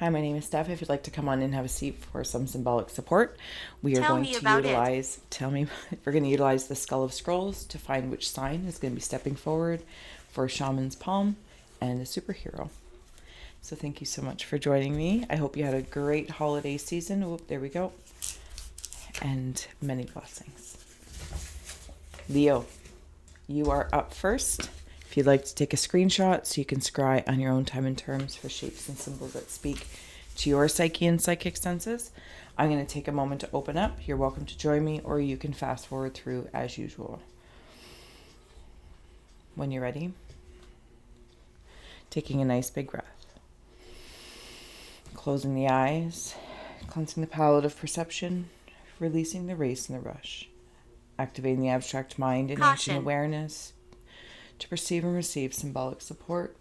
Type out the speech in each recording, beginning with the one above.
Hi, my name is Steph. If you'd like to come on and have a seat for some symbolic support, we are Tell going me to about it. utilize, we're going to utilize the Skull of Scrolls to find which sign is going to be stepping forward for Shaman's Palm and a superhero. So thank you so much for joining me. I hope you had a great holiday season. Oop, there we go. And many blessings. Leo, you are up first. If you'd like to take a screenshot so you can scry on your own time and terms for shapes and symbols that speak to your psyche and psychic senses, I'm going to take a moment to open up. You're welcome to join me, or you can fast forward through as usual. When you're ready, taking a nice big breath, closing the eyes, cleansing the palette of perception, releasing the race and the rush, activating the abstract mind and ancient Caution. awareness to perceive and receive symbolic support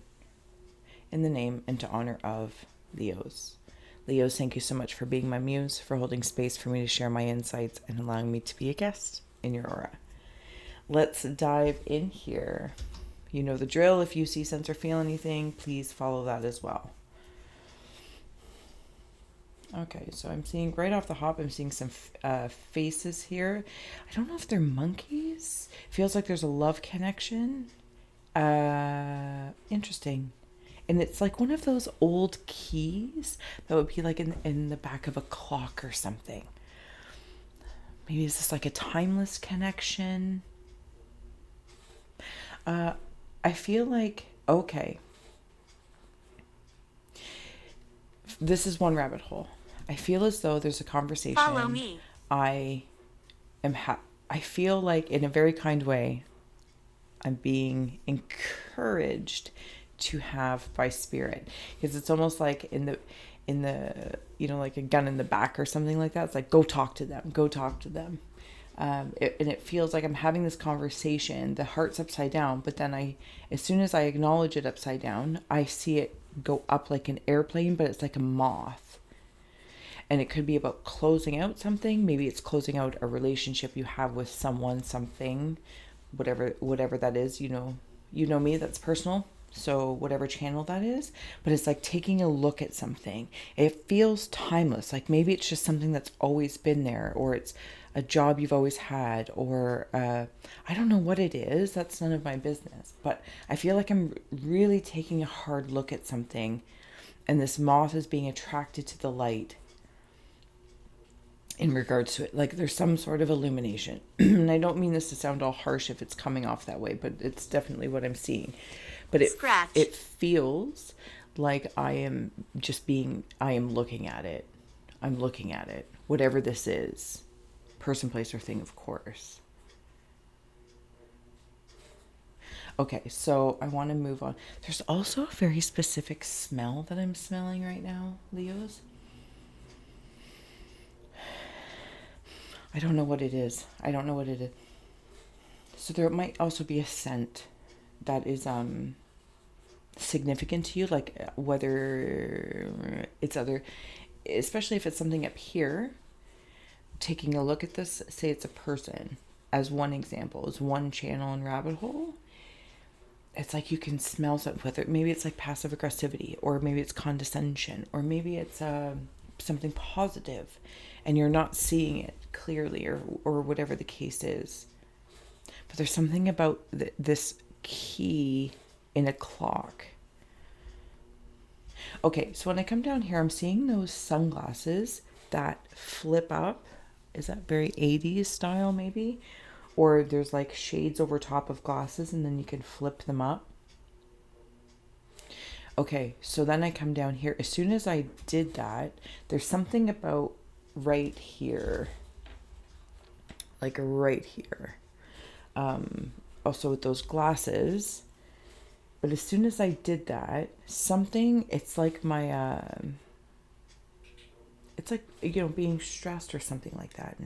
in the name and to honor of Leos. Leos, thank you so much for being my muse, for holding space for me to share my insights and allowing me to be a guest in your aura. Let's dive in here. You know the drill. If you see, sense, or feel anything, please follow that as well. Okay, so I'm seeing right off the hop, I'm seeing some faces here. I don't know if they're monkeys. Feels like there's a love connection. Interesting. And it's like one of those old keys that would be like in the back of a clock or something. Maybe is this like a timeless connection? I feel like, okay, this is one rabbit hole. I feel as though there's a Follow conversation me. I I feel like in a very kind way I'm being encouraged to have by spirit, because it's almost like in the like a gun in the back or something like that. It's like, go talk to them, go talk to them. And it feels like I'm having this conversation, the heart's upside down, but then as soon as I acknowledge it upside down, I see it go up like an airplane, but it's like a moth. And it could be about closing out something. Maybe it's closing out a relationship you have with someone, something, whatever that is. You know me, that's personal. So whatever channel that is, but it's like taking a look at something. It feels timeless. Like maybe it's just something that's always been there, or it's a job you've always had, or I don't know what it is. That's none of my business. But I feel like I'm really taking a hard look at something, and this moth is being attracted to the light in regards to it. Like there's some sort of illumination. And I don't mean this to sound all harsh if it's coming off that way, but it's definitely what I'm seeing. But it Scratch. feels like I am looking at it. I'm looking at it. Whatever this is. Person, place, or thing, of course. Okay, so I want to move on. There's also a very specific smell that I'm smelling right now, Leos. I don't know what it is. I don't know what it is. So there might also be a scent that is significant to you, like whether it's other, especially if it's something up here. Taking a look at this, say it's a person, as one example, as one channel and rabbit hole. It's like you can smell something, whether maybe it's like passive aggressivity, or maybe it's condescension, or maybe it's something positive, and you're not seeing it clearly, or whatever the case is. But there's something about this key in a clock. Okay, so when I come down here, I'm seeing those sunglasses that flip up. Is that very 80s style, maybe? Or there's like shades over top of glasses and then you can flip them up. Okay, so then I come down here. As soon as I did that, there's something about right here. Like right here. Also with those glasses. But as soon as I did that, it's like it's like, being stressed or something like that.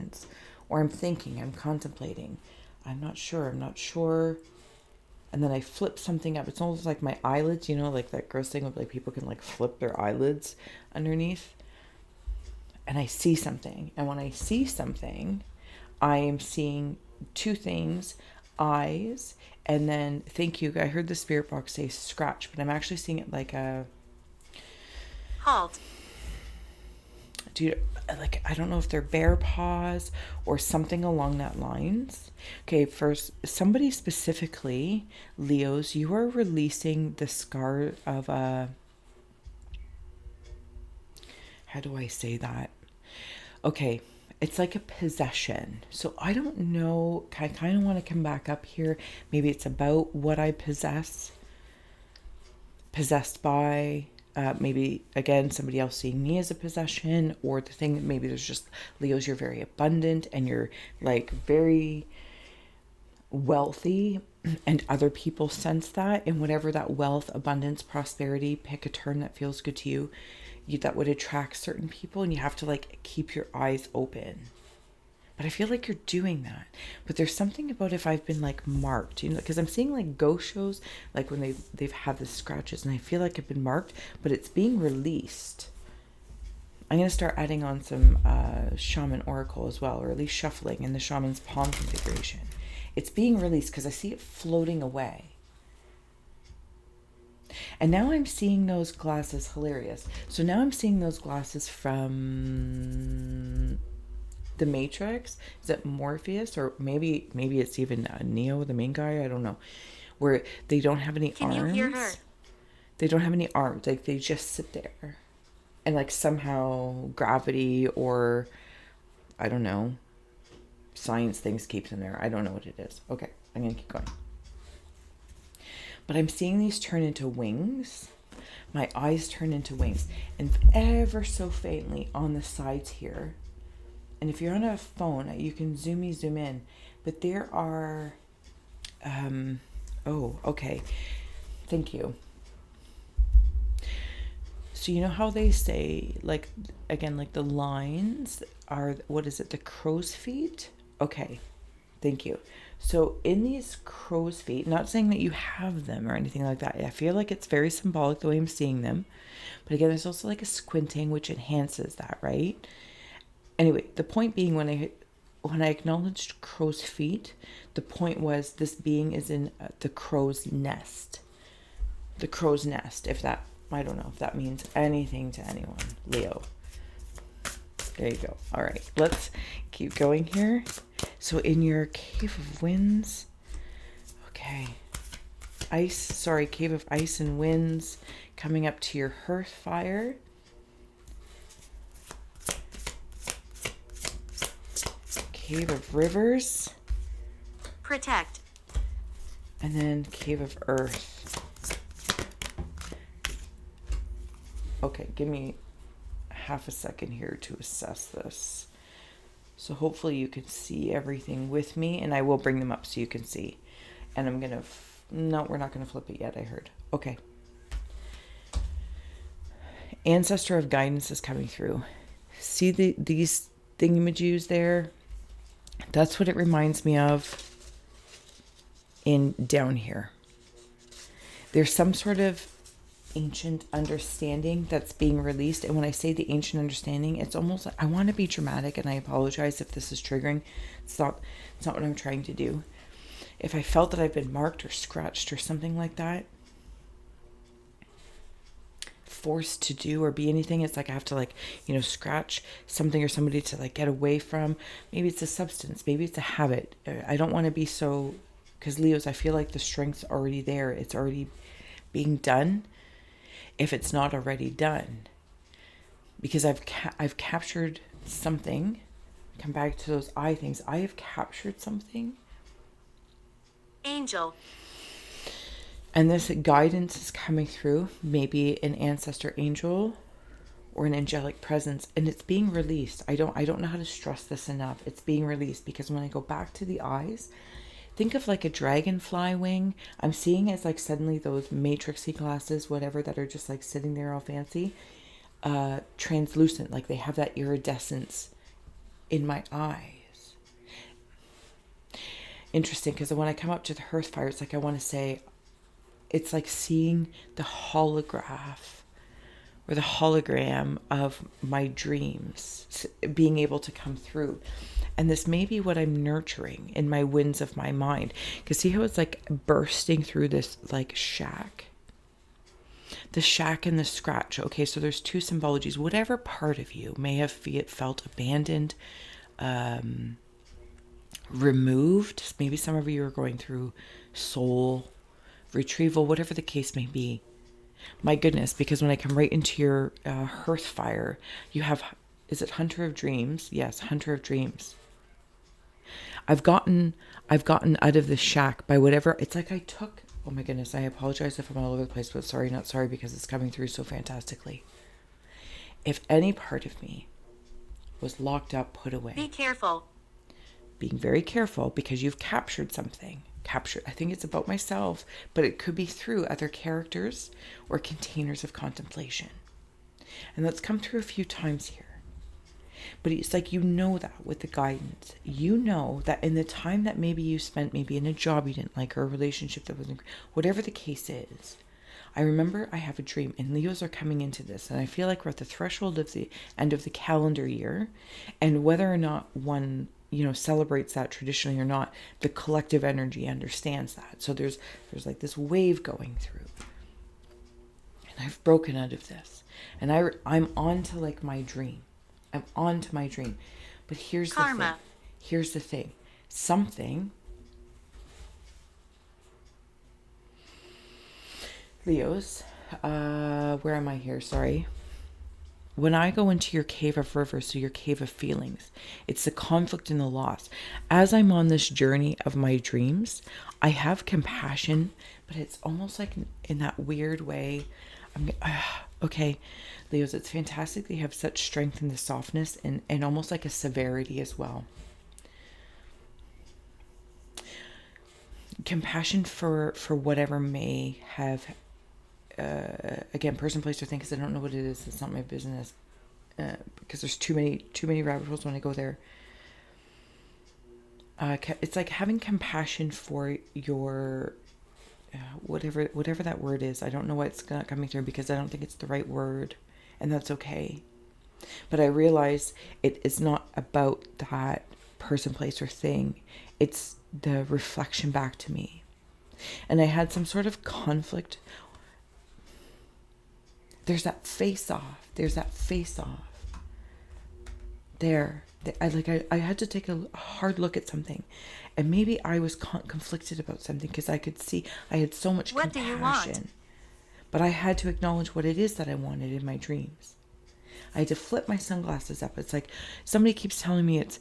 Or I'm thinking, I'm contemplating. I'm not sure. And then I flip something up. It's almost like my eyelids, like that gross thing of like people can like flip their eyelids underneath. And I see something. And when I see something, I am seeing two things: eyes, and then, thank you, I heard the spirit box say scratch, but I'm actually seeing it like a Halt. dude, like, I don't know if they're bear paws or something along that lines. Okay, first, somebody specifically, Leos, you are releasing the scar of a, how do I say that? Okay, it's like a possession. So I don't know, I kind of want to come back up here. Maybe it's about what I possessed by, maybe again somebody else seeing me as a possession, or the thing that maybe there's just, Leos, you're very abundant and you're like very wealthy, and other people sense that, and whatever that wealth, abundance, prosperity, pick a term that feels good to you, that would attract certain people, and you have to like keep your eyes open. But I feel like you're doing that. But there's something about if I've been like marked, you know, because I'm seeing like ghost shows, like when they've had the scratches, and I feel like I've been marked, but it's being released. I'm going to start adding on some shaman oracle as well, or at least shuffling in the shaman's palm configuration. It's being released because I see it floating away. And now I'm seeing those glasses, hilarious. So now I'm seeing those glasses from the Matrix. Is it Morpheus, or maybe it's even Neo, the main guy? I don't know. Where they don't have any arms. Can you hear her? They don't have any arms. Like they just sit there, and like somehow gravity, or I don't know, science things keeps them there. I don't know what it is. Okay, I'm gonna keep going. But I'm seeing these turn into wings. My eyes turn into wings, and ever so faintly on the sides here. And if you're on a phone, you can zoom in. But there are, oh, okay. Thank you. So you know how they say, like, again, like the lines are, what is it, the crow's feet? Okay, thank you. So in these crow's feet, not saying that you have them or anything like that. I feel like it's very symbolic the way I'm seeing them. But again, there's also like a squinting, which enhances that, right? Anyway, the point being, when I acknowledged crow's feet, the point was this being is in the crow's nest. The crow's nest, if that, I don't know if that means anything to anyone. Leo. There you go. All right, let's keep going here. So in your cave of winds, okay, cave of ice and winds, coming up to your hearth fire. Cave of rivers. Protect. And then cave of earth. Okay, give me half a second here to assess this. So hopefully you can see everything with me, and I will bring them up so you can see. And I'm going to, no, we're not going to flip it yet, I heard. Okay. Ancestor of guidance is coming through. See these thingamajigos there? That's what it reminds me of in down here. There's some sort of ancient understanding that's being released. And when I say the ancient understanding, it's almost like, I want to be dramatic, and I apologize if this is triggering. It's not what I'm trying to do. If I felt that I've been marked or scratched or something like that, forced to do or be anything, it's like I have to, like, you know, scratch something or somebody to like get away from. Maybe it's a substance, maybe it's a habit. I don't want to be so, because Leos, I feel like the strength's already there. It's already being done, if it's not already done, because I've captured something. Come back to those eye things. I have captured something. Angel. And this guidance is coming through, maybe an ancestor angel or an angelic presence, and it's being released. I don't know how to stress this enough. It's being released, because when I go back to the eyes, think of like a dragonfly wing. I'm seeing it's like suddenly those matrixy glasses, whatever, that are just like sitting there all fancy, translucent, like they have that iridescence in my eyes. Interesting, because when I come up to the hearth fire, it's like I want to say, it's like seeing the holograph or the hologram of my dreams being able to come through. And this may be what I'm nurturing in my winds of my mind. Because see how it's like bursting through this like shack? The shack and the scratch. Okay, so there's two symbologies. Whatever part of you may have felt abandoned, removed. Maybe some of you are going through soul retrieval, whatever the case may be. My goodness, because when I come right into your hearth fire, you have, is it Hunter of Dreams? Yes, Hunter of Dreams. I've gotten out of the shack by whatever. It's like I took, oh my goodness, I apologize if I'm all over the place, but sorry, not sorry, because it's coming through so fantastically. If any part of me was locked up, put away. Be careful. Being very careful because you've captured something. I think it's about myself, but it could be through other characters or containers of contemplation. And that's come through a few times here. But it's like, you know, that with the guidance, you know that in the time that maybe you spent maybe in a job you didn't like, or a relationship that wasn't, whatever the case is. I remember I have a dream, and Leos are coming into this, and I feel like we're at the threshold of the end of the calendar year, and whether or not one, you know, celebrates that traditionally or not, the collective energy understands that. So there's like this wave going through, and I've broken out of this, and I'm on to like my dream. I'm on to my dream. But here's the thing. Here's the thing. Something, Leos, where am I here? Sorry. When I go into your cave of rivers, so your cave of feelings, it's the conflict and the loss. As I'm on this journey of my dreams, I have compassion, but it's almost like in that weird way. Okay, Leos, it's fantastic that you have such strength in the softness and almost like a severity as well. Compassion for whatever may have, again, person, place, or thing, because I don't know what it is. It's not my business, because there's too many rabbit holes when I go there. It's like having compassion for your whatever that word is. I don't know what's not coming through because I don't think it's the right word, and that's okay. But I realize it is not about that person, place, or thing. It's the reflection back to me. And I had some sort of conflict. There's that face off. There. I had to take a hard look at something. And maybe I was conflicted about something because I could see I had so much compassion. What do you want? But I had to acknowledge what it is that I wanted in my dreams. I had to flip my sunglasses up. It's like somebody keeps telling me it's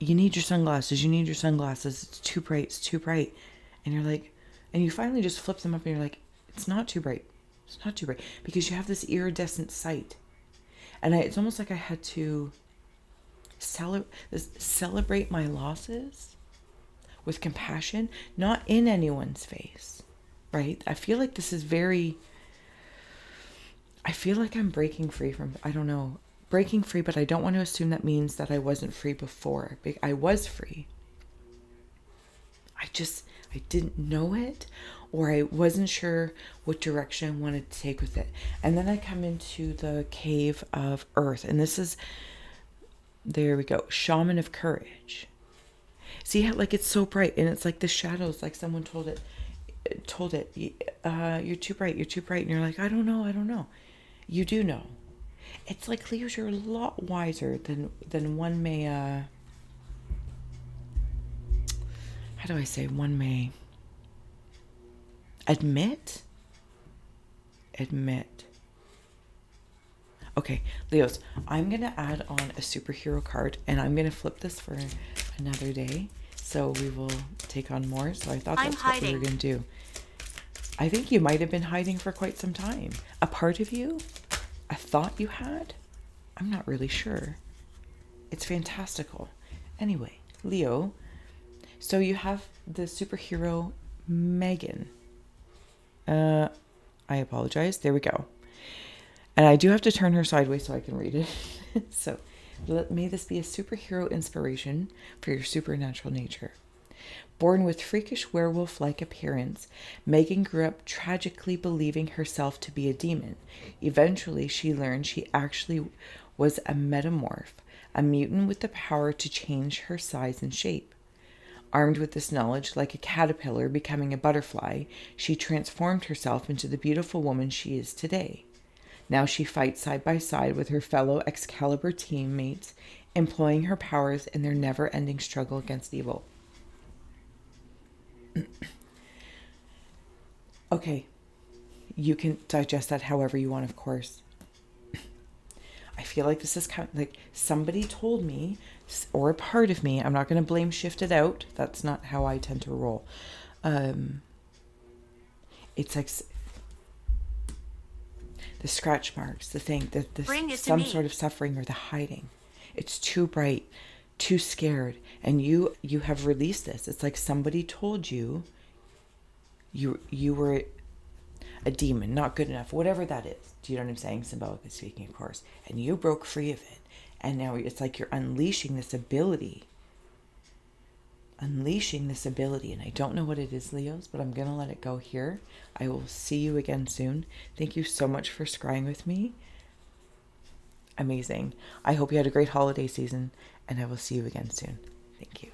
you need your sunglasses. It's too bright. And you're like, and you finally just flip them up and you're like, it's not too bright. Because you have this iridescent sight. And it's almost like I had to celebrate my losses with compassion, not in anyone's face, right? I feel like this is I feel like I'm breaking free from, breaking free, but I don't want to assume that means that I wasn't free before. I was free. I didn't know it, or I wasn't sure what direction I wanted to take with it. And then I come into the cave of earth, and this is, there we go, shaman of courage. See how like it's so bright, and it's like the shadows, like someone told it, you're too bright, and you're like, I don't know. You do know. It's like, Leos, you're a lot wiser than one may, how do I say, one may admit. Okay, Leos, I'm going to add on a superhero card, and I'm going to flip this for another day, so we will take on more. So I thought that's what we were going to do. I think you might have been hiding for quite some time. A part of you, a thought you had, I'm not really sure. It's fantastical. Anyway, Leo, so you have the superhero Megan. I apologize. There we go. And I do have to turn her sideways so I can read it. So may this be a superhero inspiration for your supernatural nature. Born with freakish werewolf-like appearance, Megan grew up tragically believing herself to be a demon. Eventually, she learned she actually was a metamorph, a mutant with the power to change her size and shape. Armed with this knowledge, like a caterpillar becoming a butterfly, she transformed herself into the beautiful woman she is today. Now she fights side by side with her fellow Excalibur teammates, employing her powers in their never-ending struggle against evil. Okay, you can digest that however you want, of course. I feel like this is kind of like somebody told me, or a part of me, I'm not going to blame shift it out. That's not how I tend to roll. It's like the scratch marks, the thing, some sort of suffering or the hiding. It's too bright, too scared. And you have released this. It's like somebody told you you were a demon, not good enough, whatever that is. Do you know what I'm saying? Symbolically speaking, of course. And you broke free of it. And now it's like you're unleashing this ability. And I don't know what it is, Leos, but I'm going to let it go here. I will see you again soon. Thank you so much for scrying with me. Amazing. I hope you had a great holiday season, and I will see you again soon. Thank you.